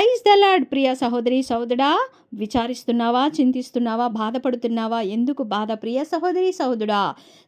Praise the lord. ప్రియ సహోదరి సహోదరా, విచారిస్తున్నావా, చింతిస్తున్నావా, బాధపడుతున్నావా? ఎందుకు బాధ? ప్రియ సహోదరి సహోదరా,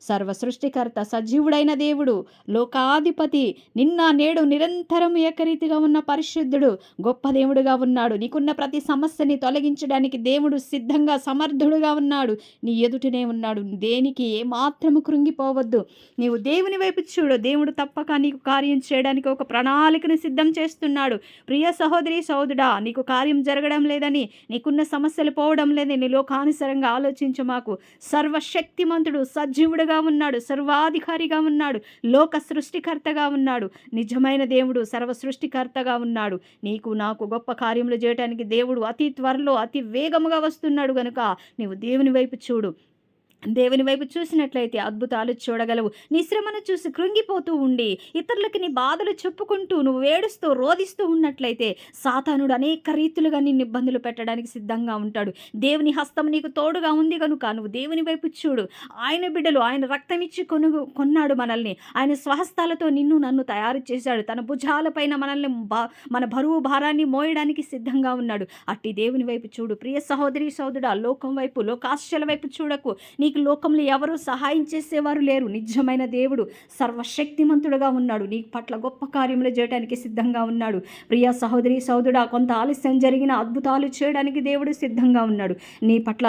సర్వ సృష్టికర్త, సజీవుడైన దేవుడు, లోకాధిపతి, నిన్న నేడు నిరంతరం ఏకరీతిగా ఉన్న పరిశుద్ధుడు, గొప్ప దేవుడుగా ఉన్నాడు. నీకున్న ప్రతి సమస్యని తొలగించడానికి దేవుడు సిద్ధంగా, సమర్థుడుగా ఉన్నాడు. నీ ఎదుటనే ఉన్నాడు. దేనికి ఏమాత్రము కృంగిపోవద్దు. నీవు దేవుని వైపు చూడు. దేవుడు తప్పక నీకు కార్యం చేయడానికి ఒక ప్రణాళికను సిద్ధం చేస్తున్నాడు. ప్రియ సహోదరి సహోదరుడా, నీకు కార్యం జరగడం లేదని, నీకున్న సమస్యలు పోవడం లేదని నీ లోకానుసరంగా ఆలోచించు. మాకు సర్వశక్తిమంతుడు, సజీవుడుగా ఉన్నాడు, సర్వాధికారిగా ఉన్నాడు, లోక సృష్టికర్తగా ఉన్నాడు. నిజమైన దేవుడు సర్వ సృష్టికర్తగా ఉన్నాడు. నీకు నాకు గొప్ప కార్యములు చేయడానికి దేవుడు అతి త్వరలో అతి వేగముగా వస్తున్నాడు. గనుక నీవు దేవుని వైపు చూడు. దేవుని వైపు చూసినట్లయితే అద్భుతాలు చూడగలవు. నీ శ్రమను చూసి కృంగిపోతూ ఉండి ఇతరులకి నీ బాధలు చెప్పుకుంటూ నువ్వు ఏడుస్తూ రోధిస్తూ ఉన్నట్లయితే సాతానుడు అనేక రీతులుగా నిన్ను ఇబ్బందులు పెట్టడానికి సిద్ధంగా ఉంటాడు. దేవుని హస్తం నీకు తోడుగా ఉంది కనుక నువ్వు దేవుని వైపు చూడు. ఆయన బిడ్డలు, ఆయన రక్తం ఇచ్చి కొన్నాడు మనల్ని. ఆయన స్వహస్తాలతో నిన్ను నన్ను తయారు చేశాడు. తన భుజాలపైన మనల్ని మన బరువు భారాన్ని మోయడానికి సిద్ధంగా ఉన్నాడు. అట్టి దేవుని వైపు చూడు. ప్రియ సహోదరి సహోదరుడా, లోకం వైపు, లోకాశల వైపు చూడకు. నీకు లోకంలో ఎవరు సహాయం చేసేవారు లేరు. నిజమైన దేవుడు సర్వశక్తిమంతుడుగా ఉన్నాడు. నీ పట్ల గొప్ప కార్యములు చేయడానికి సిద్ధంగా ఉన్నాడు. ప్రియ సహోదరి సహోదరుడా, కొంత ఆలస్యం జరిగిన అద్భుతాలు చేయడానికి దేవుడు సిద్ధంగా ఉన్నాడు. నీ పట్ల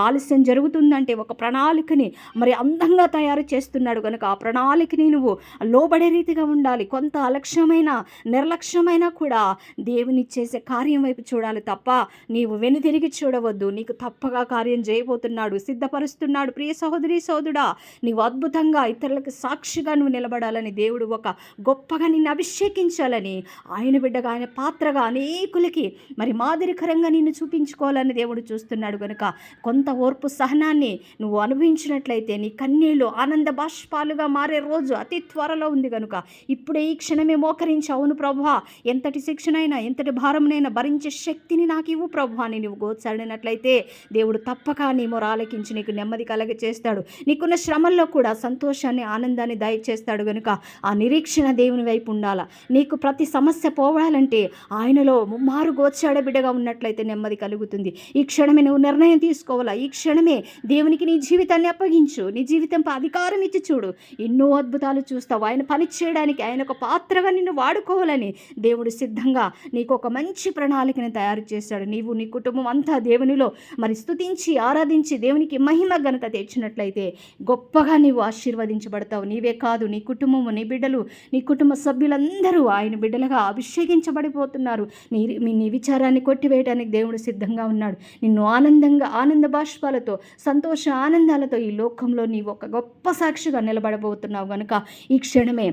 ఆలస్యం జరుగుతుందంటే ఒక ప్రణాళికని మరి అందంగా తయారు చేస్తున్నాడు. కనుక ఆ ప్రణాళికని నువ్వు లోబడే రీతిగా ఉండాలి. కొంత అలక్ష్యమైన నిర్లక్ష్యమైన కూడా దేవుని చేసే కార్యం వైపు చూడాలి తప్ప నీవు వెనుతిరిగి చూడవద్దు. నీకు తప్పగా కార్యం చేయబోతున్నాడు, సిద్ధపరుస్తున్నాడు. ప్రియ సహోదరి సహోదరుడా, నీవు అద్భుతంగా ఇతరులకు సాక్షిగా నువ్వు నిలబడాలని, దేవుడు ఒక గొప్పగా నిన్ను అభిషేకించాలని, ఆయన బిడ్డగా, ఆయన పాత్రగా అనేకులకి మరి మాదిరికరంగా నిన్ను చూపించుకోవాలని దేవుడు చూస్తున్నాడు. కనుక కొంత ఓర్పు సహనాన్ని నువ్వు అనుభవించినట్లయితే నీ కన్నీళ్ళు ఆనంద బాష్పాలుగా మారే రోజు అతి త్వరలో ఉంది. కనుక ఇప్పుడే ఈ క్షణమే మోకరించి, అవును ప్రభువా, ఎంతటి శిక్షణైనా ఎంతటి భారమునైనా భరించే శక్తిని నాకు ఇవ్వు ప్రభువా అని నువ్వు గోచాడినట్లయితే దేవుడు తప్పక నీ మొరాలకించి నీకు నెమ్మది కలగ చేస్తాడు. నీకున్న శ్రమల్లో కూడా సంతోషాన్ని, ఆనందాన్ని దయచేస్తాడు. కనుక ఆ నిరీక్షణ దేవుని వైపు ఉండాల. నీకు ప్రతి సమస్య పోవాలంటే ఆయనలో ముమ్మారు గోచాడ బిడ్డగా ఉన్నట్లయితే నెమ్మది కలుగుతుంది. ఈ క్షణమే నువ్వు నిర్ణయం తీసుకోవాలా. ఈ క్షణమే దేవునికి నీ జీవితాన్ని అప్పగించు. నీ జీవితంపై అధికారం ఇచ్చి చూడు. ఎన్నో అద్భుతాలు చూస్తావు. ఆయన పని చేయడానికి, ఆయన ఒక పాత్రగా నిన్ను వాడుకోవాలని దేవుడు సిద్ధంగా నీకు ఒక మంచి ప్రణాళికని తయారు చేశాడు. నీవు నీ కుటుంబం అంతా దేవునిలో మరి స్తుతించి ఆరాధించి దేవునికి మహిమ ఘనత తెచ్చినట్లయితే గొప్పగా నీవు ఆశీర్వదించబడతావు. నీవే కాదు, నీ కుటుంబము, నీ బిడ్డలు, నీ కుటుంబ సభ్యులందరూ ఆయన బిడ్డలుగా అభిషేకించబడిపోతున్నారు. నీ విచారాన్ని కొట్టివేయడానికి దేవుడు సిద్ధంగా ఉన్నాడు. నిన్ను ఆనంద బాష్పాలతో, సంతోష ఆనందాలతో ఈ లోకంలో నీవు ఒక గొప్ప సాక్షిగా నిలబడబోతున్నావు. కనుక ఈ క్షణమే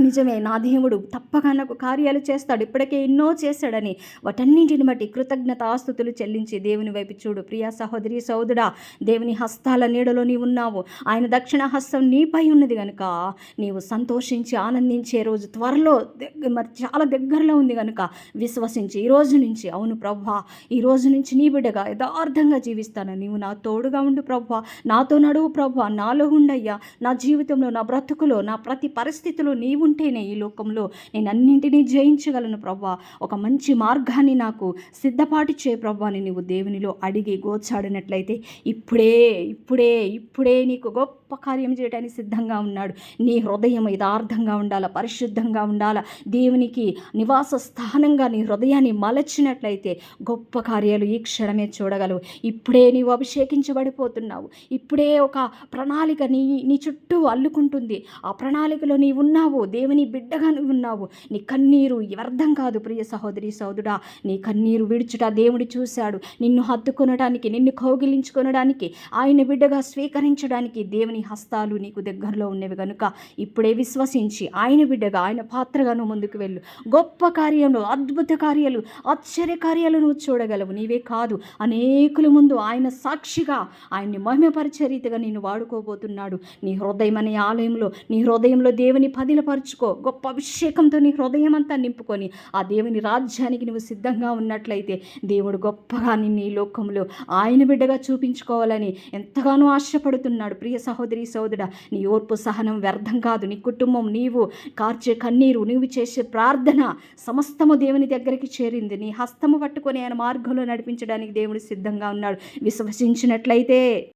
నిజమే, నా దేవుడు తప్పగా నాకు కార్యాలు చేస్తాడు, ఇప్పటికే ఎన్నో చేశాడని వాటన్నింటిని బట్టి కృతజ్ఞతాస్తుతులు చెల్లించి దేవుని వైపు చూడు. ప్రియా సహోదరి సహోదరుడా, దేవుని హస్తాల నీడలో నీవు ఉన్నావు. ఆయన దక్షిణ హస్తం నీపై ఉన్నది కనుక నీవు సంతోషించి ఆనందించే రోజు త్వరలో మరి చాలా దగ్గరలో ఉంది. కనుక విశ్వసించి ఈ రోజు నుంచి, అవును ప్రభువా, ఈ రోజు నుంచి నీ బిడ్డగా యథార్థంగా జీవిస్తాను. నీవు నా తోడుగా ఉండు ప్రభువా, నాతో నడువు ప్రభువా, నాలో ఉండయ్యా. నా జీవితంలో, నా బ్రతుకులో, నా ప్రతి పరిస్థితిలో నీవు ఉంటేనే ఈ లోకంలో నేను అన్నింటినీ జయించగలను ప్రభువా. ఒక మంచి మార్గాన్ని నాకు సిద్ధపాటు చేయ ప్రభువా అని నీవు దేవునిలో అడిగి గోచాడినట్లయితే ఇప్పుడే నీకు గొప్ప కార్యం చేయడానికి సిద్ధంగా ఉన్నాడు. నీ హృదయం యథార్థంగా ఉండాల, పరిశుద్ధంగా ఉండాల. దేవునికి నివాస స్థానంగా నీ హృదయాన్ని మలచినట్లయితే గొప్ప కార్యాలు ఈ క్షణమే చూడగలవు. ఇప్పుడే నీవు అభిషేకించబడిపోతున్నావు. ఇప్పుడే ఒక ప్రణాళిక నీ చుట్టూ అల్లుకుంటుంది. ఆ ప్రణాళికలో నీవు ఉన్నావు, దేవుని బిడ్డగా నువ్వు ఉన్నావు. నీ కన్నీరు వ్యర్థం కాదు. ప్రియ సహోదరి సహోదరుడా, నీ కన్నీరు విడుచుట దేవుడు చూశాడు. నిన్ను హత్తుకొనడానికి, నిన్ను కౌగిలించుకొనడానికి, ఆయన బిడ్డగా స్వీకరించడానికి దేవుని హస్తాలు నీకు దగ్గరలో ఉన్నవి. కనుక ఇప్పుడే విశ్వసించి ఆయన బిడ్డగా, ఆయన పాత్రగా నువ్వు ముందుకు వెళ్ళు. గొప్ప కార్యములు, అద్భుత కార్యాలు, ఆశ్చర్య కార్యాలు నువ్వు చూడగలవు. నీవే కాదు, అనేకుల ముందు ఆయన సాక్షిగా ఆయన్ని మహిమపరిచే రీతిగా నిన్ను వాడుకోబోతున్నాడు. నీ హృదయం అనే ఆలయంలో, నీ హృదయంలో దేవుని పదిలపరుచుకో. గొప్ప అభిషేకంతో నీ హృదయం అంతా నింపుకొని ఆ దేవుని రాజ్యానికి నువ్వు సిద్ధంగా ఉన్నట్లయితే దేవుడు గొప్పగా నిన్ను ఈ లోకంలో ఆయన బిడ్డగా చూపించుకోవాలని ఎంతగానో ఆశపడుతున్నాడు. ప్రియ సహోదరి సహోదరి సహోదరుడా, నీ ఓర్పు సహనం వ్యర్థం కాదు. నీ కుటుంబం, నీవు కార్చే కన్నీరు, నీవు చేసే ప్రార్థన సమస్తము దేవుని దగ్గరికి చేరింది. నీ హస్తము పట్టుకొని ఆయన మార్గంలో నడిపించడానికి దేవుడు సిద్ధంగా ఉన్నాడు. విశ్వసించినట్లయితే